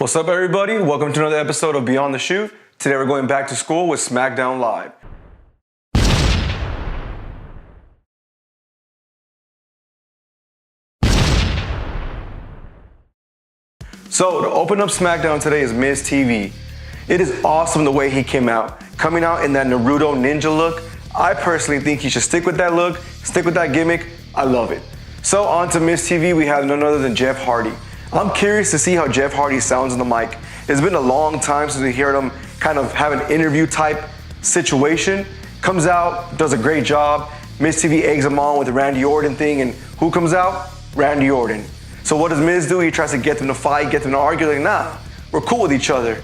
What's up, everybody? Welcome to another episode of Beyond the Shoot. Today we're going back to school with Smackdown Live. So to open up Smackdown today is Miz TV. It is awesome the way he came out. Coming out in that Naruto ninja look. I personally think he should stick with that look, stick with that gimmick. I love it. So on to Miz TV, we have none other than Jeff Hardy. I'm curious to see how Jeff Hardy sounds on the mic. It's been a long time since we heard him kind of have an interview type situation. Comes out, does a great job. Miz TV eggs him on with the Randy Orton thing, and who comes out? Randy Orton. So what does Miz do? He tries to get them to fight, get them to argue. Like, nah, we're cool with each other.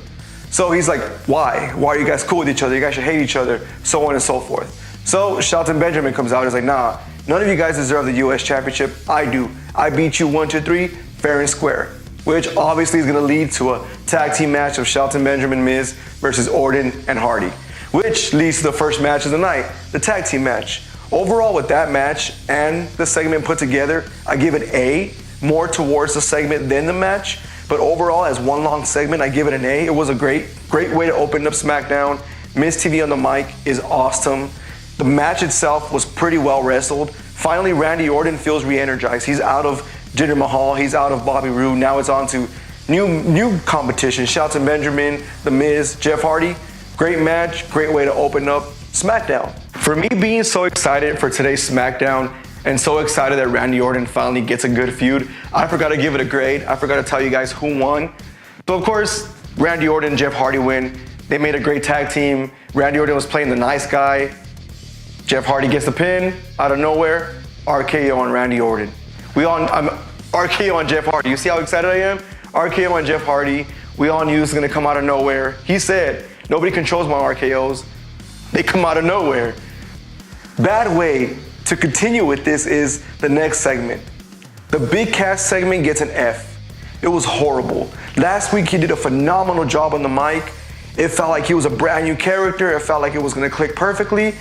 So he's like, why? Why are you guys cool with each other? You guys should hate each other, so on and so forth. So Shelton Benjamin comes out and is like, nah, none of you guys deserve the US Championship. I do. I beat you 1, 2, 3, fair and square. Which obviously is going to lead to a tag team match of Shelton Benjamin, Miz versus Orton and Hardy. Which leads to the first match of the night, the tag team match. Overall, with that match and the segment put together, I give it A, more towards the segment than the match. But overall, as one long segment, I give it an A. It was a great way to open up SmackDown. Miz TV on the mic is awesome. The match itself was pretty well wrestled. Finally, Randy Orton feels re-energized. He's out of Jinder Mahal, he's out of Bobby Roode. Now it's on to new competition. Shelton Benjamin, The Miz, Jeff Hardy. Great match, great way to open up SmackDown. For me being so excited for today's SmackDown and so excited that Randy Orton finally gets a good feud, I forgot to give it a grade. I forgot to tell you guys who won. So of course, Randy Orton and Jeff Hardy win. They made a great tag team. Randy Orton was playing the nice guy. Jeff Hardy gets the pin out of nowhere. RKO on Randy Orton. I'm RKO on Jeff Hardy. You see how excited I am? RKO on Jeff Hardy. We all knew it was gonna come out of nowhere. He said, nobody controls my RKOs. They come out of nowhere. Bad way to continue with this is the next segment. The Big Cass segment gets an F. It was horrible. Last week he did a phenomenal job on the mic. It felt like he was a brand new character. It felt like it was gonna click perfectly.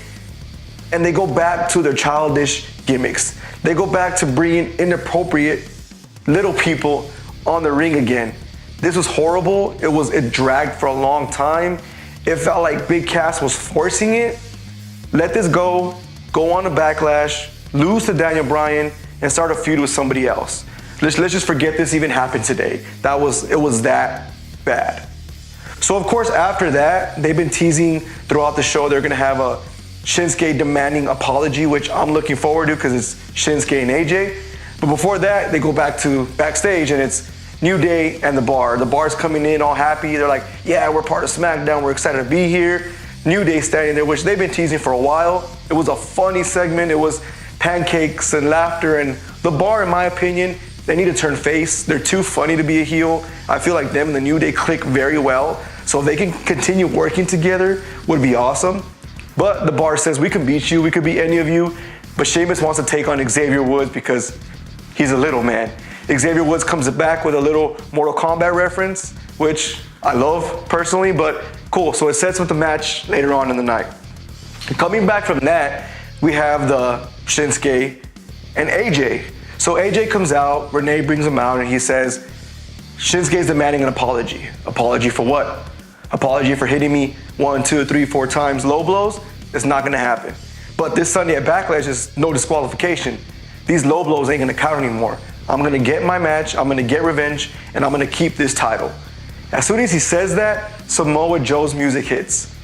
And they go back to their childish gimmicks. They go back to bringing inappropriate little people on the ring again. This was horrible. It dragged for a long time. It felt like Big Cass was forcing it. Let this go on a Backlash, lose to Daniel Bryan, and start a feud with somebody else. Let's just forget this even happened today. It was that bad. So of course after that, they've been teasing throughout the show they're gonna have a Shinsuke demanding apology, which I'm looking forward to because it's Shinsuke and AJ. But before that, they go back to backstage and it's New Day and The Bar. The Bar's coming in all happy. They're like, yeah, we're part of SmackDown. We're excited to be here. New Day standing there, which they've been teasing for a while. It was a funny segment. It was pancakes and laughter. And The Bar, in my opinion, they need to turn face. They're too funny to be a heel. I feel like them and the New Day click very well. So if they can continue working together, would be awesome. But The Bar says, we can beat you, we could beat any of you. But Sheamus wants to take on Xavier Woods because he's a little man. Xavier Woods comes back with a little Mortal Kombat reference, which I love personally, but cool. So it sets up the match later on in the night. Coming back from that, we have the Shinsuke and AJ. So AJ comes out, Renee brings him out, and he says, Shinsuke's demanding an apology. Apology for what? Apology for hitting me 1, 2, 3, 4 times low blows? It's not gonna happen. But this Sunday at Backlash is no disqualification. These low blows ain't gonna count anymore. I'm gonna get my match, I'm gonna get revenge, and I'm gonna keep this title. As soon as he says that, Samoa Joe's music hits.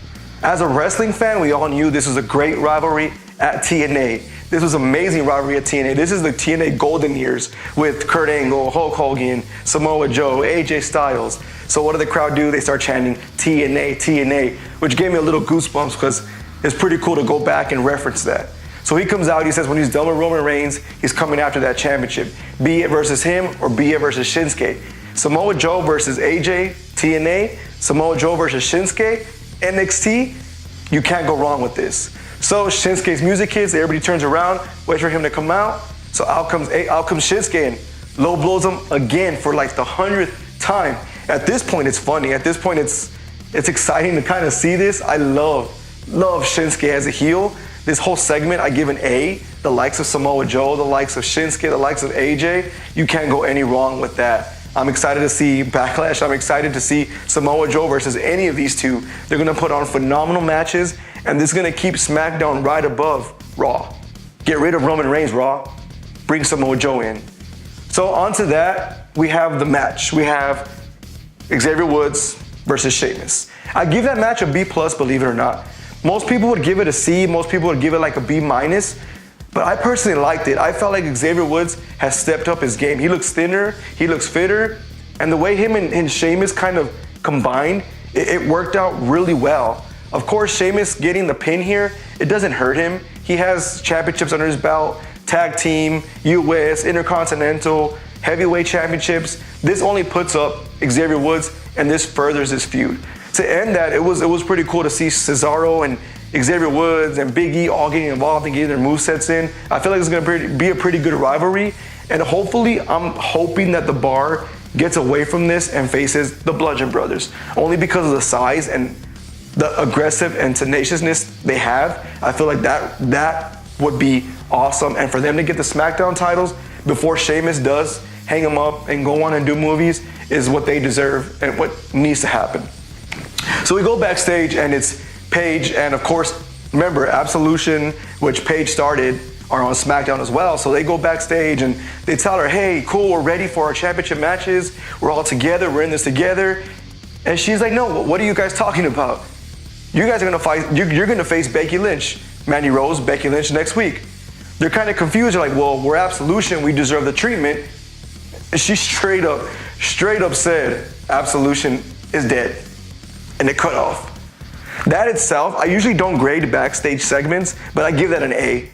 As a wrestling fan, we all knew this was a great rivalry at TNA. This was amazing rivalry at TNA. This is the TNA golden years with Kurt Angle, Hulk Hogan, Samoa Joe, AJ Styles. So what did the crowd do? They start chanting TNA, TNA, which gave me a little goosebumps because it's pretty cool to go back and reference that. So he comes out, he says when he's done with Roman Reigns, he's coming after that championship. Be it versus him or be it versus Shinsuke. Samoa Joe versus AJ, TNA, Samoa Joe versus Shinsuke, NXT, you can't go wrong with this. So Shinsuke's music hits, everybody turns around, waits for him to come out. So out comes Shinsuke and low blows him again for like the 100th time. At this point, it's funny. At this point, it's exciting to kind of see this. I love Shinsuke as a heel. This whole segment, I give an A. The likes of Samoa Joe, the likes of Shinsuke, the likes of AJ, you can't go any wrong with that. I'm excited to see Backlash. I'm excited to see Samoa Joe versus any of these two. They're gonna put on phenomenal matches, and this is gonna keep SmackDown right above Raw. Get rid of Roman Reigns, Raw. Bring Samoa Joe in. So onto that, we have the match. We have Xavier Woods versus Sheamus. I give that match a B+, believe it or not. Most people would give it a C, most people would give it like a B-, but I personally liked it. I felt like Xavier Woods has stepped up his game. He looks thinner, he looks fitter, and the way him and Sheamus kind of combined, it worked out really well. Of course, Sheamus getting the pin here, it doesn't hurt him. He has championships under his belt, tag team, US, Intercontinental, heavyweight championships. This only puts up Xavier Woods, and this furthers his feud. To end that, it was pretty cool to see Cesaro and Xavier Woods and Big E all getting involved and getting their movesets in. I feel like it's gonna be a pretty good rivalry, and hopefully, I'm hoping that the Bar gets away from this and faces the Bludgeon Brothers, only because of the size and the aggressive and tenaciousness they have. I feel like that would be awesome, and for them to get the SmackDown titles before Sheamus does hang them up and go on and do movies is what they deserve and what needs to happen. So we go backstage, and it's Paige, and of course, remember, Absolution, which Paige started, are on SmackDown as well. So they go backstage and they tell her, hey, cool, we're ready for our championship matches. We're all together, we're in this together. And she's like, no, what are you guys talking about? You guys are gonna fight, you're gonna face Becky Lynch. Mandy Rose, Becky Lynch next week. They're kind of confused. They're like, well, we're Absolution, we deserve the treatment. And she straight up said, Absolution is dead. And it cut off. That itself, I usually don't grade backstage segments, but I give that an A.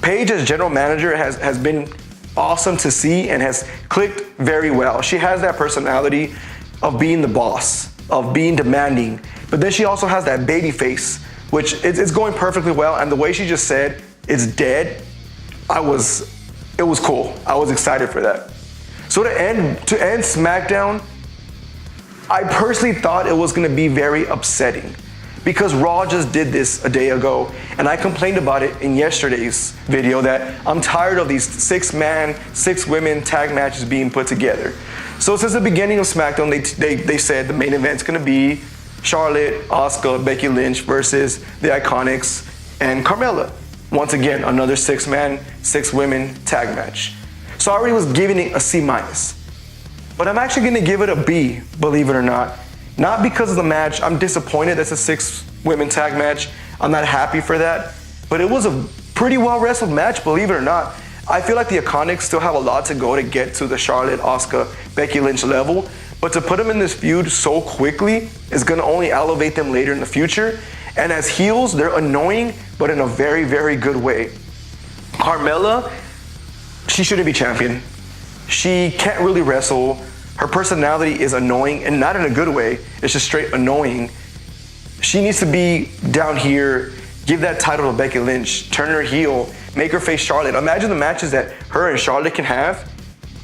Paige as general manager has been awesome to see and has clicked very well. She has that personality of being the boss, of being demanding, but then she also has that baby face, which it's going perfectly well. And the way she just said, it's dead, it was cool. I was excited for that. So to end SmackDown, I personally thought it was gonna be very upsetting because Raw just did this a day ago, and I complained about it in yesterday's video that I'm tired of these 6-man, 6-women tag matches being put together. So since the beginning of SmackDown, they said the main event's gonna be Charlotte, Asuka, Becky Lynch versus the Iconics and Carmella. Once again, another 6-man, 6-women tag match. So I already was giving it a C-, but I'm actually gonna give it a B, believe it or not. Not because of the match. I'm disappointed that's a 6-women tag match. I'm not happy for that, but it was a pretty well wrestled match, believe it or not. I feel like the Iconics still have a lot to go to get to the Charlotte, Asuka, Becky Lynch level, but to put them in this feud so quickly is gonna only elevate them later in the future. And as heels, they're annoying, but in a very, very good way. Carmella, she shouldn't be champion. She can't really wrestle. Her personality is annoying, and not in a good way. It's just straight annoying. She needs to be down here, give that title to Becky Lynch, turn her heel, make her face Charlotte. Imagine the matches that her and Charlotte can have.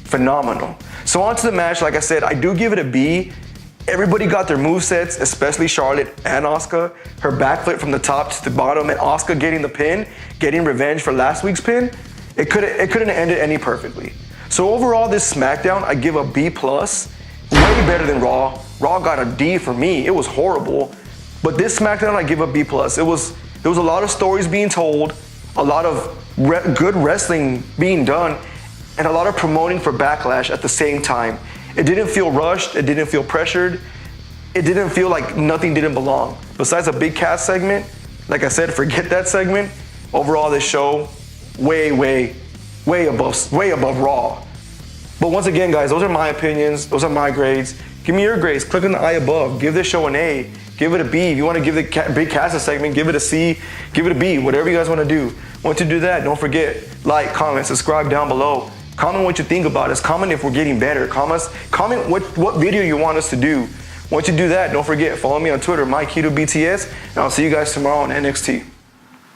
Phenomenal. So on to the match, like I said, I do give it a B. Everybody got their movesets, especially Charlotte and Asuka. Her backflip from the top to the bottom, and Asuka getting the pin, getting revenge for last week's pin. It couldn't have ended any perfectly. So overall, this SmackDown, I give a B+, way better than Raw. Raw got a D for me. It was horrible. But this SmackDown, I give a B+. There was a lot of stories being told, a lot of good wrestling being done, and a lot of promoting for Backlash at the same time. It didn't feel rushed. It didn't feel pressured. It didn't feel like nothing didn't belong. Besides a big cast segment, like I said, forget that segment. Overall, this show, way above Raw. But once again, guys, those are my opinions. Those are my grades. Give me your grades. Click on the I above. Give this show an A. Give it a B. If you want to give the big cast segment, give it a C. Give it a B. Whatever you guys want to do. Once you do that, don't forget, like, comment, subscribe down below. Comment what you think about us. Comment if we're getting better. Comment what video you want us to do. Once you do that, don't forget, follow me on Twitter, MikeHitoBTS, and I'll see you guys tomorrow on NXT.